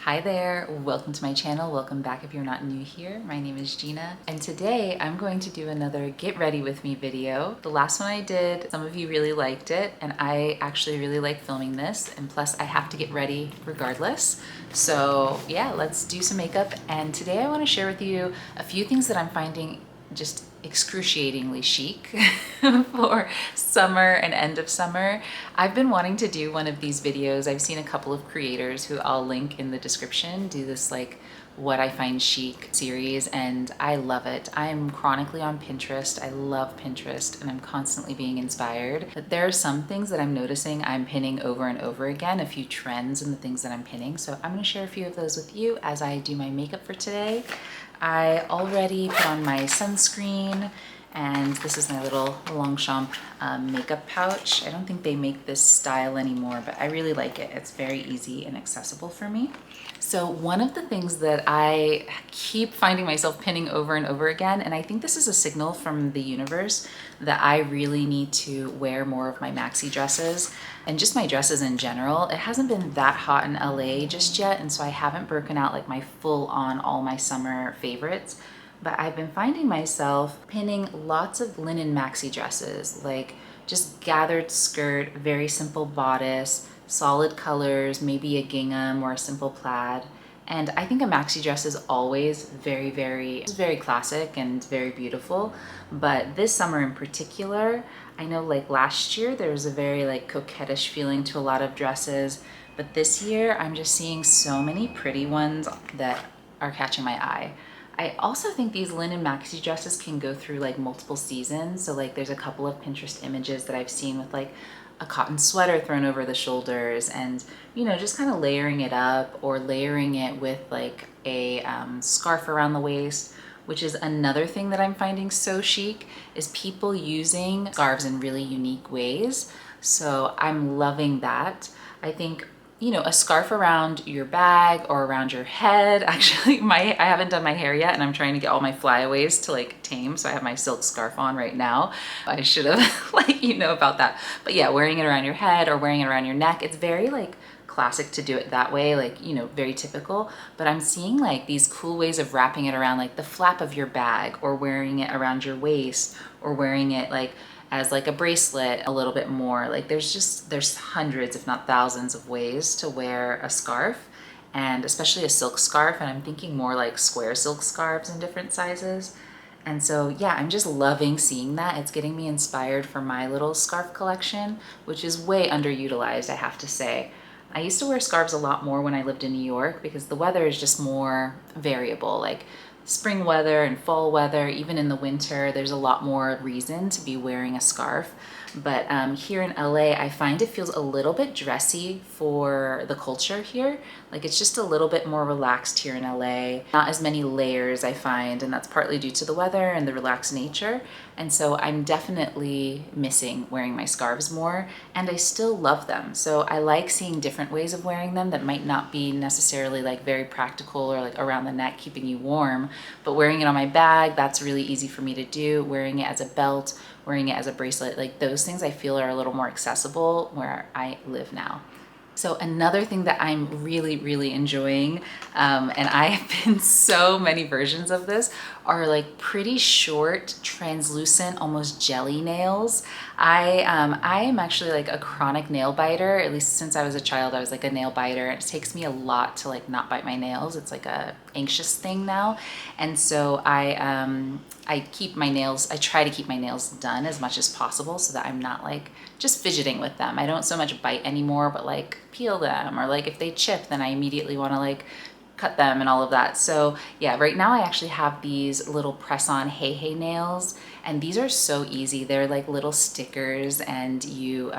Hi there, welcome to my channel. Welcome back if you're not new here. My name is Gina, and today I'm going to do another get ready with me video. The last one I did, some of you really liked it, and I actually really like filming this, and plus I have to get ready regardless. So yeah, let's do some makeup, and today I want to share with you a few things that I'm finding just excruciatingly chic for summer and end of summer. I've been wanting to do one of these videos. I've seen a couple of creators who I'll link in the description do this like what I find chic series, and I love it. I'm chronically on Pinterest. I love Pinterest and I'm constantly being inspired. But there are some things that I'm noticing I'm pinning over and over again, a few trends in the things that I'm pinning. So I'm going to share a few of those with you as I do my makeup for today. I already put on my sunscreen, and this is my little Longchamp makeup pouch. I don't think they make this style anymore, but I really like it. It's very easy and accessible for me. So one of the things that I keep finding myself pinning over and over again, and I think this is a signal from the universe that I really need to wear more of my maxi dresses and just my dresses in general. It hasn't been that hot in LA just yet, and so I haven't broken out like my full on all my summer favorites. But I've been finding myself pinning lots of linen maxi dresses, like just gathered skirt, very simple bodice, solid colors, maybe a gingham or a simple plaid. And I think a maxi dress is always very classic and very beautiful. But this summer in particular, I know like last year there was a very like coquettish feeling to a lot of dresses, but this year I'm just seeing so many pretty ones that are catching my eye. I also think these linen maxi dresses can go through like multiple seasons. So like there's a couple of Pinterest images that I've seen with like a cotton sweater thrown over the shoulders and, you know, just kind of layering it up or layering it with like a scarf around the waist, which is another thing that I'm finding so chic, is people using scarves in really unique ways. So I'm loving that. I think, you know, a scarf around your bag or around your head. Actually, I haven't done my hair yet, and I'm trying to get all my flyaways to like tame. So I have my silk scarf on right now. I should have let you know about that. But yeah, wearing it around your head or wearing it around your neck, it's very like classic to do it that way, like, you know, very typical. But I'm seeing like these cool ways of wrapping it around like the flap of your bag, or wearing it around your waist, or wearing it like as like a bracelet a little bit more. Like there's hundreds if not thousands of ways to wear a scarf, and especially a silk scarf, and I'm thinking more like square silk scarves in different sizes. And so yeah, I'm just loving seeing that. It's getting me inspired for my little scarf collection, which is way underutilized, I have to say. I used to wear scarves a lot more when I lived in New York because the weather is just more variable. Like spring weather and fall weather, even in the winter, there's a lot more reason to be wearing a scarf. But here in LA, I find it feels a little bit dressy for the culture here. Like it's just a little bit more relaxed here in LA. Not as many layers, I find, and that's partly due to the weather and the relaxed nature. And so I'm definitely missing wearing my scarves more, and I still love them. So I like seeing different ways of wearing them that might not be necessarily like very practical or like around the neck keeping you warm, but wearing it on my bag, that's really easy for me to do. Wearing it as a belt, wearing it as a bracelet, like those things I feel are a little more accessible where I live now. So another thing that I'm really enjoying, and I have been so many versions of this, are like pretty short, translucent, almost jelly nails. I am actually like a chronic nail biter. At least since I was a child, I was like a nail biter. It takes me a lot to like not bite my nails. It's like a anxious thing now. And so I keep my nails, I try to keep my nails done as much as possible so that I'm not like just fidgeting with them. I don't so much bite anymore, but like peel them, or like if they chip, then I immediately want to like cut them and all of that. So yeah, right now I actually have these little press-on hey nails, and these are so easy. They're like little stickers, and you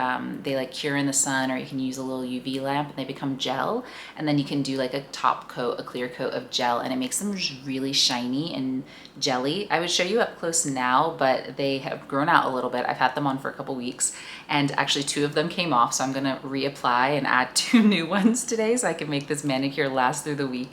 they like cure in the sun, or you can use a little UV lamp and they become gel, and then you can do like a top coat, a clear coat of gel, and it makes them just really shiny and jelly. I would show you up close now, but they have grown out a little bit. I've had them on for a couple weeks, and actually 2 of them came off, so I'm gonna reapply and add 2 new ones today so I can make this manicure last through the weekend.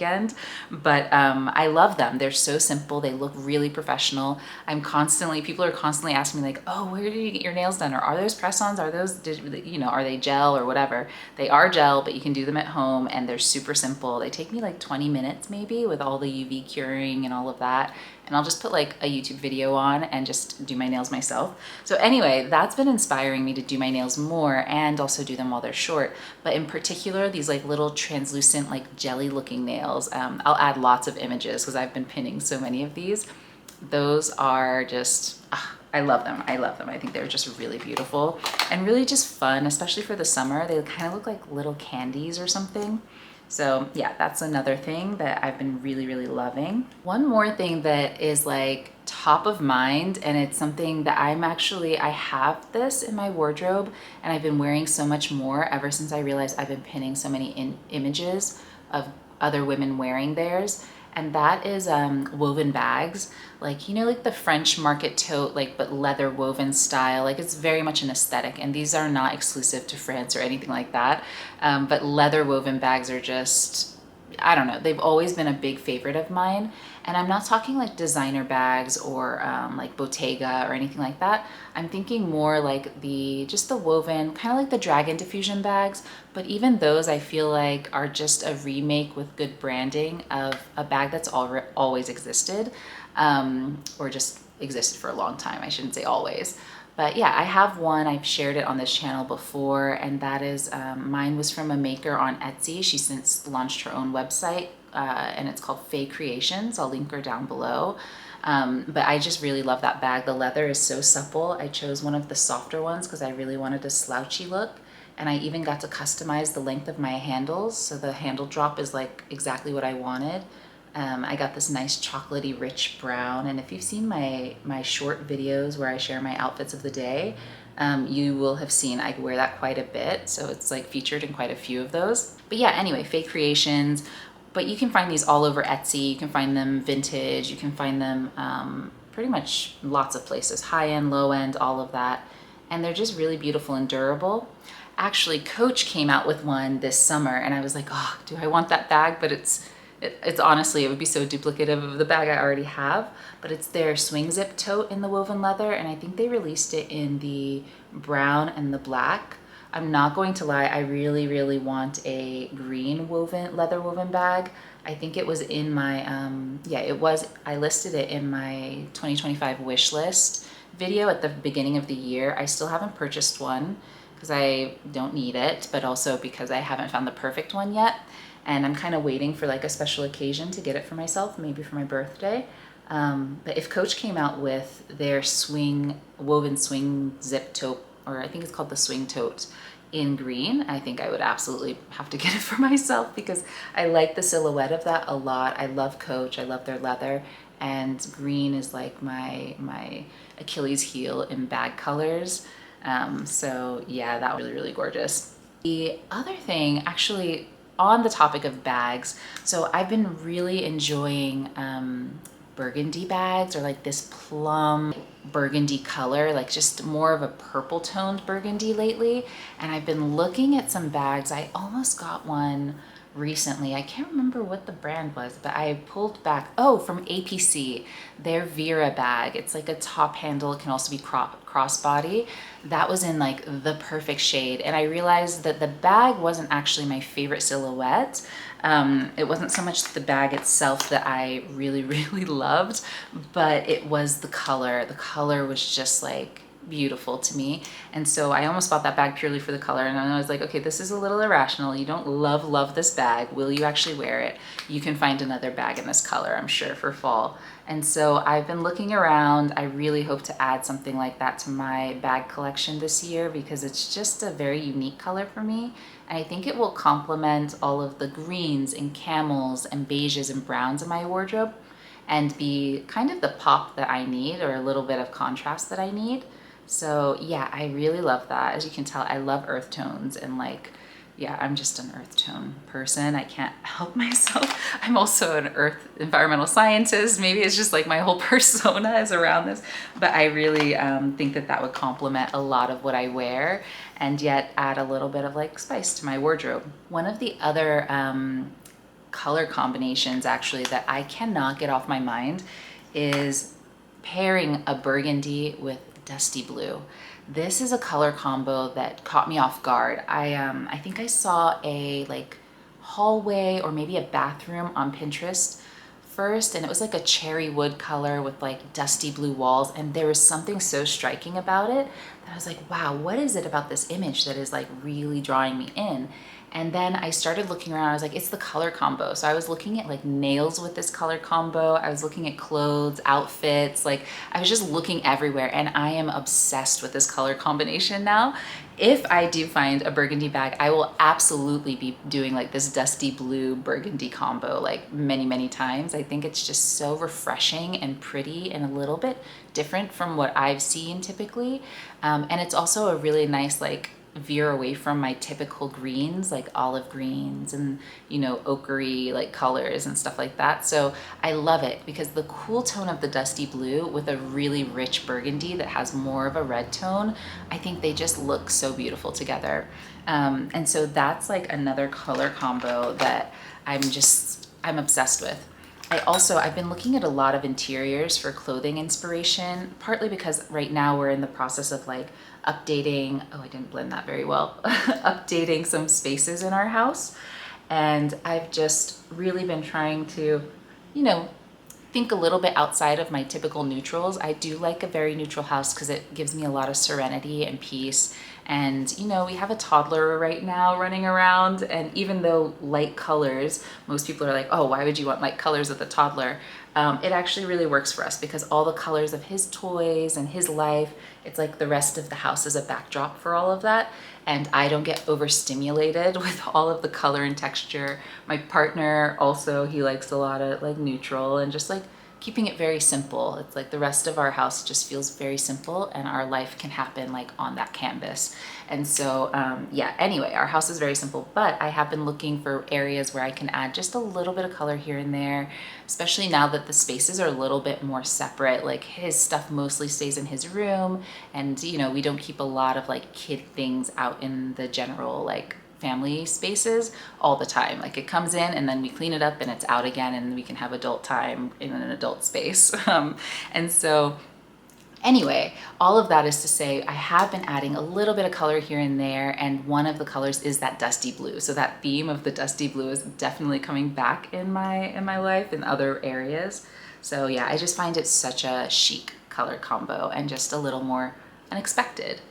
But I love them. They're so simple. They look really professional. I'm constantly people are constantly asking me like, oh, where did you get your nails done? Or are those press-ons? Are those, you know, are they gel or whatever? They are gel, but you can do them at home and they're super simple. They take me like 20 minutes maybe with all the UV curing and all of that. And I'll just put like a YouTube video on and just do my nails myself. So anyway, that's been inspiring me to do my nails more and also do them while they're short. But in particular, these like little translucent, like jelly looking nails, I'll add lots of images because I've been pinning so many of these. Those are just, I love them. I love them. I think they're just really beautiful and really just fun, especially for the summer. They kind of look like little candies or something. So yeah, that's another thing that I've been really, really loving. One more thing that is like top of mind, and it's something that I have this in my wardrobe and I've been wearing so much more ever since I realized I've been pinning so many images of other women wearing theirs. And that is woven bags, like, you know, like the French market tote, like, but leather woven style. Like, it's very much an aesthetic, and these are not exclusive to France or anything like that. But leather woven bags are just, I don't know, they've always been a big favorite of mine. And I'm not talking like designer bags or like Bottega or anything like that. I'm thinking more like just the woven, kind of like the Dragon Diffusion bags, but even those I feel like are just a remake with good branding of a bag that's always existed, or just existed for a long time. I shouldn't say always. But yeah, I have one, I've shared it on this channel before, and that is, mine was from a maker on Etsy. She since launched her own website, and it's called Faye Creations. I'll link her down below. But I just really love that bag. The leather is so supple. I chose one of the softer ones because I really wanted a slouchy look. And I even got to customize the length of my handles. So the handle drop is like exactly what I wanted. I got this nice chocolatey rich brown, and if you've seen my short videos where I share my outfits of the day, you will have seen I wear that quite a bit, so it's like featured in quite a few of those. But yeah, anyway, Faye Creations, but you can find these all over Etsy, you can find them vintage, you can find them pretty much lots of places, high end, low end, all of that, and they're just really beautiful and durable. Actually, Coach came out with one this summer, and I was like, oh, do I want that bag? But it's honestly, it would be so duplicative of the bag I already have, but it's their swing zip tote in the woven leather, and I think they released it in the brown and the black. I'm not going to lie, I really, really want a green leather woven bag. I think it was in my, I listed it in my 2025 wish list video at the beginning of the year. I still haven't purchased one because I don't need it, but also because I haven't found the perfect one yet. And I'm kind of waiting for like a special occasion to get it for myself, maybe for my birthday. But if Coach came out with their woven swing zip tote, or I think it's called the swing tote in green, I think I would absolutely have to get it for myself because I like the silhouette of that a lot. I love Coach, I love their leather, and green is like my Achilles heel in bag colors. So yeah, that was really, really gorgeous. The other thing, actually, on the topic of bags, so I've been really enjoying burgundy bags, or like this plum burgundy color, like just more of a purple toned burgundy lately. And I've been looking at some bags. I almost got one recently. I can't remember what the brand was, but I pulled back, from APC, their Vera bag. It's like a top handle, it can also be crossbody. That was in like the perfect shade, and I realized that the bag wasn't actually my favorite silhouette. It wasn't so much the bag itself that I really, really loved, but it was the color. The color was just like beautiful to me, and so I almost bought that bag purely for the color. And I was like, okay, this is a little irrational. You don't love this bag. Will you actually wear it? You can find another bag in this color, I'm sure, for fall. And so I've been looking around. I really hope to add something like that to my bag collection this year because it's just a very unique color for me. And I think it will complement all of the greens and camels and beiges and browns in my wardrobe and be kind of the pop that I need, or a little bit of contrast that I need. So yeah, I really love that. As you can tell, I love earth tones, and like, yeah, I'm just an earth tone person. I can't help myself. I'm also an earth environmental scientist. Maybe it's just like my whole persona is around this, but I really think that that would complement a lot of what I wear and yet add a little bit of like spice to my wardrobe. One of the other color combinations actually that I cannot get off my mind is pairing a burgundy with dusty blue. This is a color combo that caught me off guard. I think I saw a like hallway or maybe a bathroom on Pinterest first, and it was like a cherry wood color with like dusty blue walls, and there was something so striking about it that I was like, wow, what is it about this image that is like really drawing me in? And then I started looking around. I was like, it's the color combo. So I was looking at like nails with this color combo. I was looking at clothes, outfits. Like I was just looking everywhere, and I am obsessed with this color combination now. If I do find a burgundy bag, I will absolutely be doing like this dusty blue burgundy combo like many, many times. I think it's just so refreshing and pretty and a little bit different from what I've seen typically. And it's also a really nice like veer away from my typical greens, like olive greens and, you know, ochre like colors and stuff like that. So I love it because the cool tone of the dusty blue with a really rich burgundy that has more of a red tone, I think they just look so beautiful together. And so that's like another color combo that I'm obsessed with. I've been looking at a lot of interiors for clothing inspiration, partly because right now we're in the process of like updating, oh, I didn't blend that very well, updating some spaces in our house. And I've just really been trying to, you know, think a little bit outside of my typical neutrals. I do like a very neutral house because it gives me a lot of serenity and peace. And you know, we have a toddler right now running around, and even though light colors, most people are like, oh, why would you want light colors with a toddler? It actually really works for us because all the colors of his toys and his life, it's like the rest of the house is a backdrop for all of that. And I don't get overstimulated with all of the color and texture. My partner also, he likes a lot of like neutral and just like keeping it very simple. It's like the rest of our house just feels very simple, and our life can happen like on that canvas. And so yeah, anyway, our house is very simple, but I have been looking for areas where I can add just a little bit of color here and there, especially now that the spaces are a little bit more separate. Like his stuff mostly stays in his room, and you know, we don't keep a lot of like kid things out in the general like family spaces all the time. Like it comes in and then we clean it up and it's out again, and we can have adult time in an adult space. And so anyway, all of that is to say, I have been adding a little bit of color here and there, and one of the colors is that dusty blue. So that theme of the dusty blue is definitely coming back in my life in other areas. So yeah, I just find it such a chic color combo and just a little more unexpected.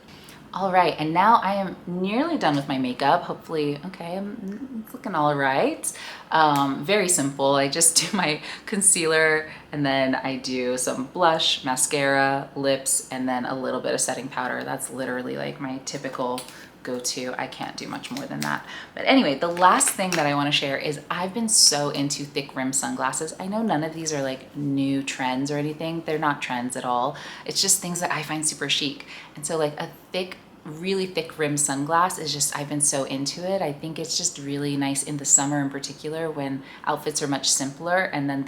All right, and now I am nearly done with my makeup. Hopefully, okay, it's looking all right. Very simple. I just do my concealer, and then I do some blush, mascara, lips, and then a little bit of setting powder. That's literally like my typical go-to. I can't do much more than that. But anyway, the last thing that I want to share is I've been so into thick rim sunglasses. I know none of these are like new trends or anything. They're not trends at all. It's just things that I find super chic. And so like a really thick rim sunglass is just, I've been so into it. I think it's just really nice in the summer in particular when outfits are much simpler, and then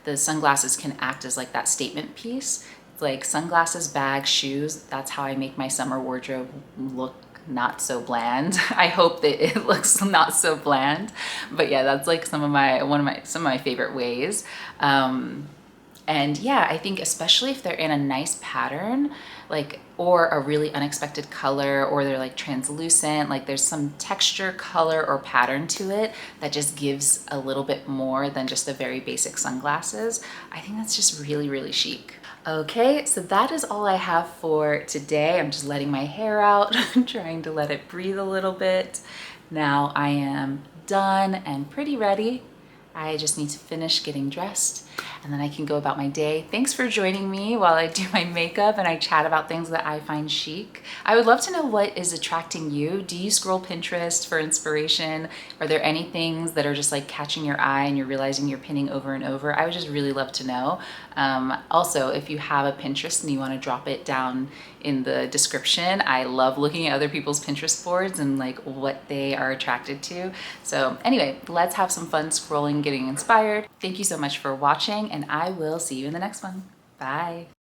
the sunglasses can act as like that statement piece. It's like sunglasses, bags, shoes. That's how I make my summer wardrobe look not so bland. I hope that it looks not so bland, but yeah, that's like some of my favorite ways. And yeah, I think especially if they're in a nice pattern, like, or a really unexpected color, or they're like translucent, like there's some texture, color, or pattern to it that just gives a little bit more than just the very basic sunglasses. I think that's just really, really chic. Okay, so that is all I have for today. I'm just letting my hair out, trying to let it breathe a little bit. Now I am done and pretty ready. I just need to finish getting dressed, and then I can go about my day. Thanks for joining me while I do my makeup and I chat about things that I find chic. I would love to know what is attracting you. Do you scroll Pinterest for inspiration? Are there any things that are just like catching your eye and you're realizing you're pinning over and over? I would just really love to know. Also, if you have a Pinterest and you want to drop it down in the description, I love looking at other people's Pinterest boards and like what they are attracted to. So anyway, let's have some fun scrolling, getting inspired. Thank you so much for watching, and I will see you in the next one. Bye.